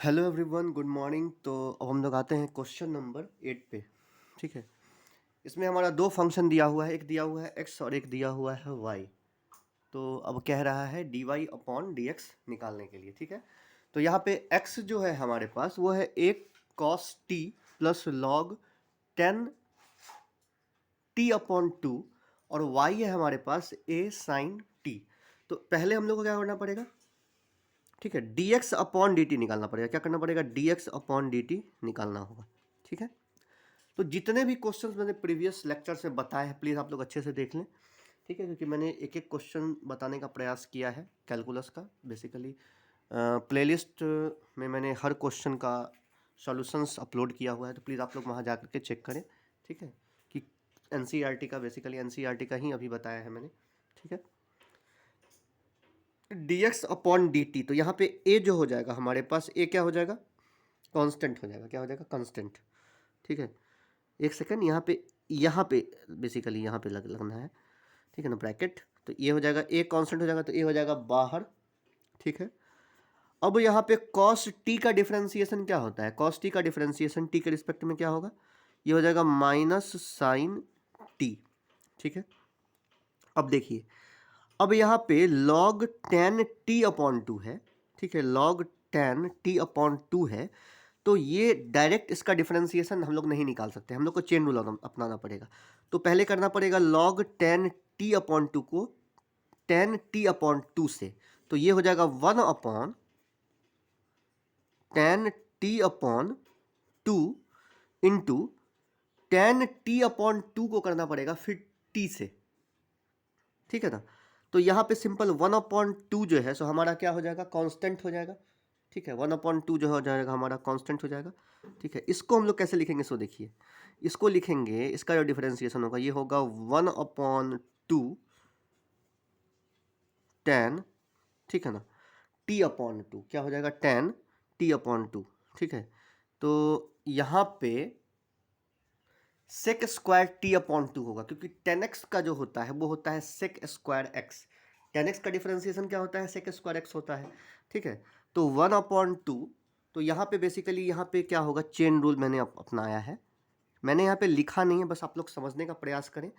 Hello everyone, good morning. तो अब हम लोग आते हैं क्वेश्चन नंबर 8 पे। ठीक है। इसमें हमारा दो फंक्शन दिया हुआ है, एक दिया हुआ है x और एक दिया हुआ है y। तो अब कह रहा है dy अपॉन dx निकालने के लिए। ठीक है। तो यहाँ पे x जो है हमारे पास वो है एक cos t plus log 10 t upon 2 और y है हमारे पास a sin t। तो पहले हम लोग को क्या करना पड़ेगा? ठीक है, dx अपॉन dt निकालना पड़ेगा। क्या करना पड़ेगा? dx अपॉन dt निकालना होगा। ठीक है। तो जितने भी क्वेश्चंस मैंने प्रीवियस लेक्चर से बताए हैं, प्लीज़ आप लोग अच्छे से देख लें। ठीक है, क्योंकि मैंने एक एक क्वेश्चन बताने का प्रयास किया है कैलकुलस का। बेसिकली प्लेलिस्ट में मैंने हर क्वेश्चन का सॉल्यूशंस अपलोड किया हुआ है, तो प्लीज़ आप लोग वहाँ जा करके चेक करें। ठीक है, कि एनसीईआरटी का, बेसिकली एनसीईआरटी का ही अभी बताया है मैंने। ठीक है। dx अपॉन dt, तो यहाँ पे a जो हो जाएगा हमारे पास, a क्या हो जाएगा? कांस्टेंट हो जाएगा। क्या हो जाएगा? कांस्टेंट। ठीक है। एक सेकंड, यहाँ पे बेसिकली यहाँ पे लगना है। ठीक है ना, ब्रैकेट। तो ये हो जाएगा, a कांस्टेंट हो जाएगा, तो ये हो जाएगा बाहर। ठीक है। अब यहाँ पे cos t का डिफरेंशिएशन क्या होता है? cos t का डिफरेंशिएशन t के रिस्पेक्ट में क्या होगा? ये हो जाएगा माइनस साइन t। ठीक है। अब देखिए, अब यहाँ पे log 10 t अपॉन 2 है। ठीक है, log 10 t अपॉन 2 है। तो ये डायरेक्ट इसका डिफरेंशिएशन हम लोग नहीं निकाल सकते, हम लोग को चेन रूल अपनाना पड़ेगा। तो पहले करना पड़ेगा log 10 t अपॉन 2 को 10 t अपॉन 2 से। तो ये हो जाएगा 1 upon 10 t upon 2 into 10 t upon 2 को करना पड़ेगा फिर t से। ठीक है ना। तो यहाँ पे सिंपल 1 अपॉन 2 जो है सो हमारा क्या हो जाएगा? कांस्टेंट हो जाएगा। ठीक है, 1 अपॉन 2 जो हो जाएगा हमारा कांस्टेंट हो जाएगा। ठीक है, इसको हम लोग कैसे लिखेंगे? सो देखिए, इसको लिखेंगे, इसका जो डिफरेंशिएशन होगा ये होगा 1 अपॉन 2 10। ठीक है ना, टी अपॉन 2 क्या हो जाएगा? 10 टी अपॉन 2। ठीक है। तो यहाँ पे सेक स्क्वायर टी अपॉन 2 होगा, क्योंकि 10x का जो होता है वो होता है सेक स्क्वायर एक्स। 10x का डिफरेंशिएशन क्या होता है? सेक स्क्वायर एक्स होता है। ठीक है। तो 1 अपॉन 2, तो यहाँ पे बेसिकली यहाँ पे क्या होगा? चेन रूल मैंने अपनाया है। मैंने यहाँ पे लिखा नहीं है, बस आप लोग समझने का प्रयास करें।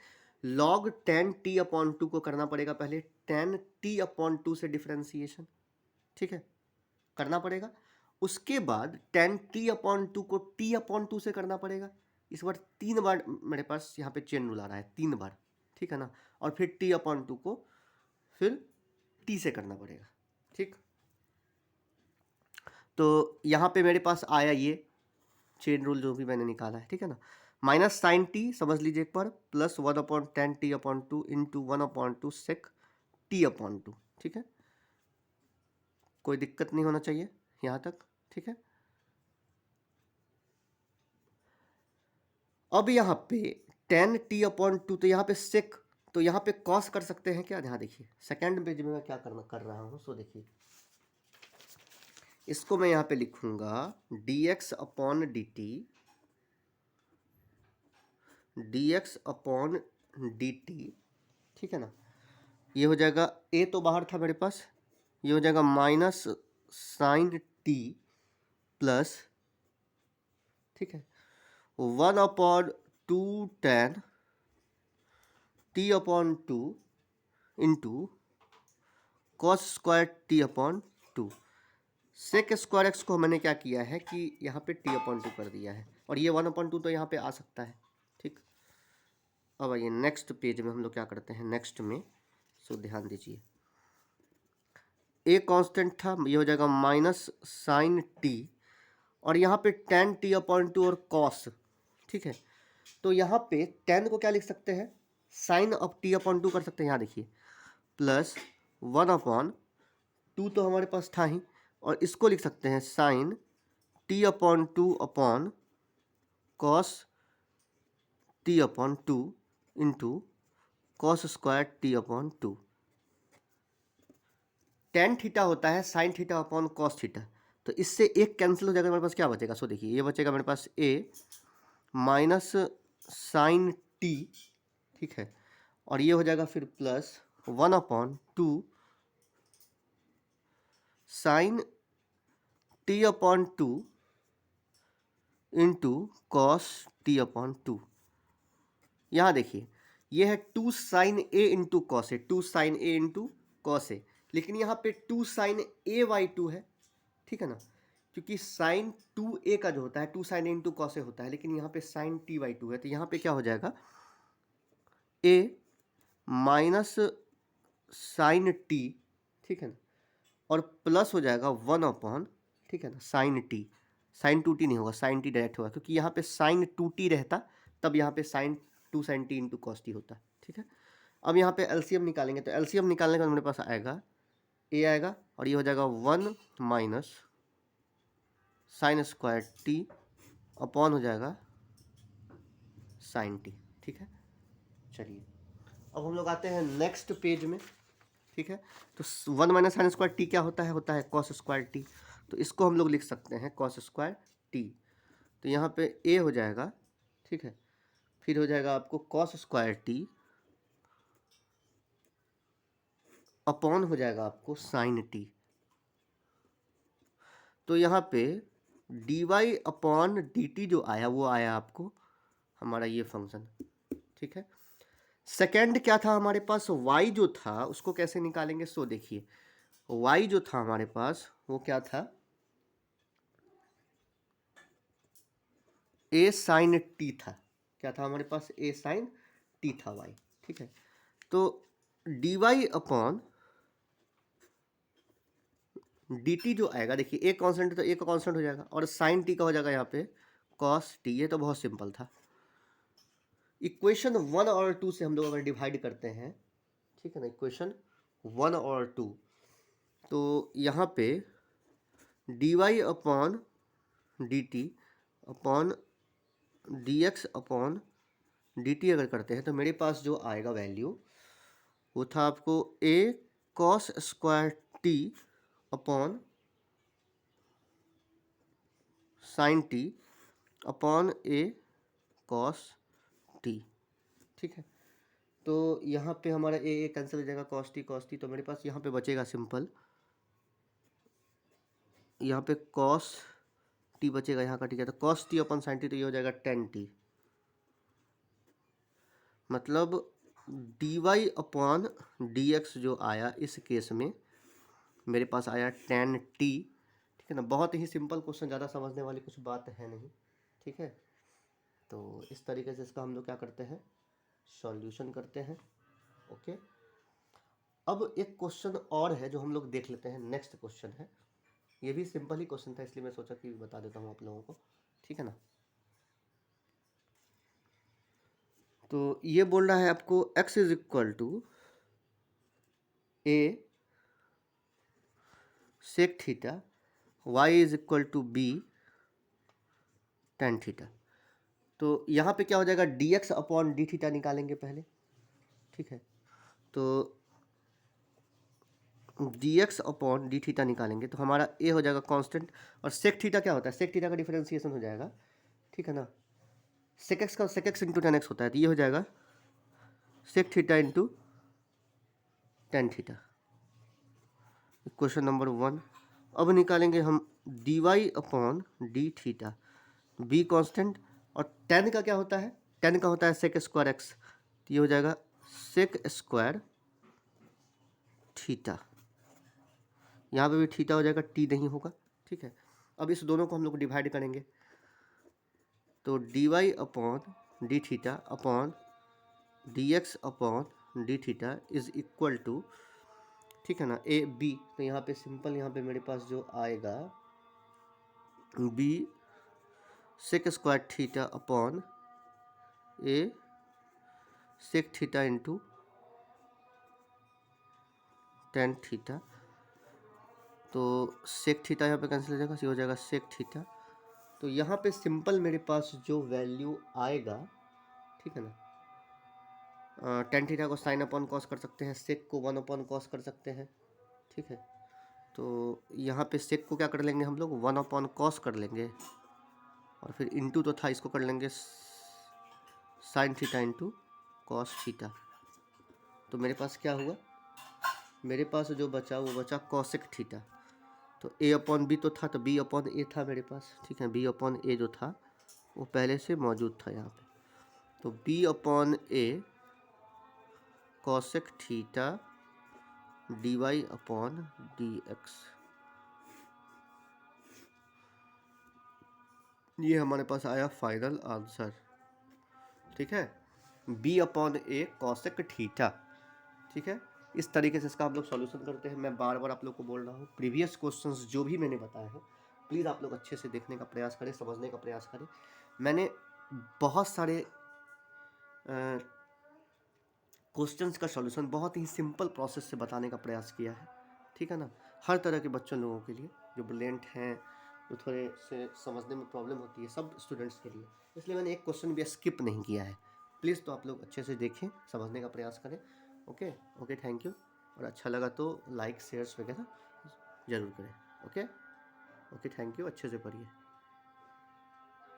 log 10 t अपॉन 2 को करना पड़ेगा पहले 10 t अपॉन 2 से डिफरेंशिएशन। ठीक है, करना पड़ेगा। उसके बाद 10 t अपॉन 2 को t अपॉन 2 से करना पड़ेगा। इस बार 3 बार मेरे पास यहाँ पे चेन रूल आ रहा है, 3 बार। ठीक है ना। और फिर t अपॉन 2 को फिर t से करना पड़ेगा। ठीक। तो यहाँ पे मेरे पास आया ये चेन रूल जो भी मैंने निकाला है। ठीक है ना। माइनस साइन टी समझ लीजिए एक बार, plus 1 upon 10 t upon 2 into 1 upon 2 sec t upon 2। ठीक है, कोई दिक्कत नहीं होना चाहिए यहाँ तक। ठीक है। अब यहाँ पे 10 t अपॉन 2, तो यहाँ पे सेक, तो यहाँ पे कॉस कर सकते हैं क्या? यहाँ देखिए, सेकेंड पेज में मैं क्या कर रहा हूँ, सो देखिए, इसको मैं यहाँ पे लिखूंगा dx upon dt, dx upon dt। ठीक है ना। ये हो जाएगा, a तो बाहर था मेरे पास, ये हो जाएगा माइनस साइन t प्लस, ठीक है, 1 upon 2 10 t upon 2 into cos square t upon 2। Sec square x को मैंने क्या किया है कि यहाँ पे टी अपॉन 2 कर दिया है, और ये 1 अपॉन 2 तो यहाँ पे आ सकता है। ठीक। अब आइए नेक्स्ट पेज में हम लोग क्या करते हैं, नेक्स्ट में। सो ध्यान दीजिए, ए कांस्टेंट था, ये हो जाएगा माइनस साइन टी, और यहाँ पे टेन टी अपॉन 2 और कॉस। ठीक है। तो यहाँ पे 10 को क्या लिख सकते हैं? साइन ऑफ टी अपॉन 2 कर सकते हैं। यहाँ देखिए, प्लस 1 अपॉन 2 तो हमारे पास था ही, और इसको लिख सकते हैं sine t upon 2 upon cos t upon 2 into cos square t upon 2। Tan theta होता है sine theta upon cos theta, तो इससे एक कैंसिल हो जाएगा, मेरे पास क्या बचेगा? सो देखिए, ये बचेगा मेरे पास ए माइनस साइन टी। ठीक है, और ये हो जाएगा फिर plus 1 upon 2 sine t upon two into cos t upon two. यहाँ देखिए ये है 2 sine a into cos a, 2 sine a into cos a, लेकिन यहाँ पे 2 साइन ए बाई टू है, ठीक है ना, क्योंकि साइन 2a का जो होता है 2 साइन ए इंटू कॉस ए होता है, लेकिन यहाँ पे साइन टी बाई टू है, तो यहाँ पे क्या हो जाएगा a माइनस साइन टी, ठीक है ना, और प्लस हो जाएगा 1 अपॉन, ठीक है ना, साइन टी। साइन 2t नहीं होगा, साइन टी डायरेक्ट होगा, क्योंकि यहाँ पे साइन 2t रहता तब यहाँ पे sine 2 sine t into cos t होता, ठीक है। अब यहाँ पे एलसीएम निकालेंगे, तो एलसीएम निकालने का मेरे पास आएगा a आएगा और ये हो जाएगा 1 minus sine square t upon हो जाएगा साइन टी, ठीक है। चलिए अब हम लोग आते हैं नेक्स्ट पेज में, ठीक है। तो 1 माइनस साइन स्क्वायर टी क्या होता है कॉस स्क्वायर टी, तो इसको हम लोग लिख सकते हैं कॉस स्क्वायर टी। तो यहाँ पे a हो जाएगा, ठीक है, फिर हो जाएगा आपको कॉस स्क्वायर टी अपॉन हो जाएगा आपको साइन टी। तो यहाँ पे d y upon d t जो आया वो आया आपको हमारा ये फंक्शन, ठीक है। सेकेंड क्या था हमारे पास, y जो था उसको कैसे निकालेंगे, सो देखिए y जो था हमारे पास वो क्या था, a साइन t था, क्या था हमारे पास, a साइन t था y, ठीक है। तो dy अपॉन dt जो आएगा, देखिए a कांस्टेंट है तो a का कांस्टेंट हो जाएगा और साइन t का हो जाएगा यहाँ पे cos t। ये तो बहुत सिंपल था। इक्वेशन 1 और 2 से हम लोग अगर डिवाइड करते हैं, ठीक है ना, इक्वेशन 1 और 2, तो यहाँ पे dy upon dt upon dx upon dt अगर करते हैं तो मेरे पास जो आएगा वैल्यू वो था आपको a cos square t upon sine t upon a cos t, ठीक है। तो यहाँ पे हमारा a कैंसिल हो जाएगा, cos t, तो मेरे पास यहाँ पे बचेगा सिंपल, यहाँ पे cos t बचेगा यहाँ का, ठीक है। तो cos t upon sine t, तो ये हो जाएगा tan t, मतलब dy अपॉन dx जो आया इस केस में मेरे पास आया tan t, ठीक है ना। बहुत ही सिंपल क्वेश्चन, ज़्यादा समझने वाली कुछ बात है नहीं, ठीक है। तो इस तरीके से इसका हम लोग क्या करते हैं, सॉल्यूशन करते हैं, ओके। अब एक क्वेश्चन और है जो हम लोग देख लेते हैं, नेक्स्ट क्वेश्चन है, ये भी सिंपल ही क्वेश्चन था इसलिए मैं सोचा कि बता देता हूँ आप लोगों को, ठीक है ना। तो ये बोल रहा है आपको x is equal to a sec theta, y is equal to b tan theta. तो यहाँ पे क्या हो जाएगा, dx अपॉन डी थीटा निकालेंगे पहले, ठीक है। तो dx अपॉन डी थीटा निकालेंगे तो हमारा a हो जाएगा कांस्टेंट, और सेक थीटा क्या होता है, सेक थीटा का डिफरेंशिएशन हो जाएगा, ठीक है ना। सेक एक्स का sec x into tan x होता है, तो ये हो जाएगा sec theta into tan theta, question number 1। अब निकालेंगे हम d y upon d theta, b constant, और टेन का क्या होता है, टेन का होता है सेक स्क्वायर एक्स, तो ये हो जाएगा सेक स्क्वायर थीटा, यहाँ पे भी थीटा हो जाएगा, टी नहीं होगा, ठीक है। अब इस दोनों को हम लोग डिवाइड करेंगे, तो d y upon d theta upon d x upon d theta is equal to, ठीक है ना, ए बी। तो यहाँ पे सिंपल, यहाँ पे मेरे पास जो आएगा b sec square theta upon a sec theta into tan theta. तो सेक थीटा यहाँ पे कैंसिल हो जाएगा, ये हो जाएगा सेक थीटा। तो यहाँ पे सिंपल मेरे पास जो वैल्यू आएगा, ठीक है ना, टेन थीटा को साइन अपॉन कॉस कर सकते हैं, सेक को 1 अपॉन कॉस कर सकते हैं, ठीक है। तो यहाँ पे सेक को क्या कर लेंगे हम लोग, 1 अपॉन कॉस कर लेंगे, और फिर इंटू तो था, इसको कर लेंगे sine theta into cos theta. तो मेरे पास क्या हुआ, मेरे पास जो बचा वो बचा कॉसेक थीटा। तो ए अपॉन बी तो था, तो बी अपॉन ए था मेरे पास, ठीक है। बी अपॉन ए जो था वो पहले से मौजूद था यहाँ पे। तो b upon a cosec theta d y upon d x, ये हमारे पास आया फाइनल आंसर, ठीक है। B upon a cosec theta, ठीक है। इस तरीके से इसका आप लोग सॉल्यूशन करते हैं। मैं बार बार आप लोग को बोल रहा हूँ, प्रीवियस क्वेश्चंस जो भी मैंने बताए हैं प्लीज़ आप लोग अच्छे से देखने का प्रयास करें, समझने का प्रयास करें। मैंने बहुत सारे क्वेश्चंस का सॉल्यूशन बहुत ही सिंपल प्रोसेस से बताने का प्रयास किया है, ठीक है ना। हर तरह के बच्चों लोगों के लिए, जो ब्रिलियंट हैं, जो थोड़े से समझने में प्रॉब्लम होती है, सब स्टूडेंट्स के लिए। इसलिए मैंने एक क्वेश्चन भी स्किप नहीं किया है। प्लीज़ तो आप लोग अच्छे से देखें, समझने का प्रयास करें। Okay okay, thank you. और अच्छा लगा तो लाइक शेयर्स वगैरह ज़रूर करें। Okay okay, thank you. अच्छे से पढ़िए।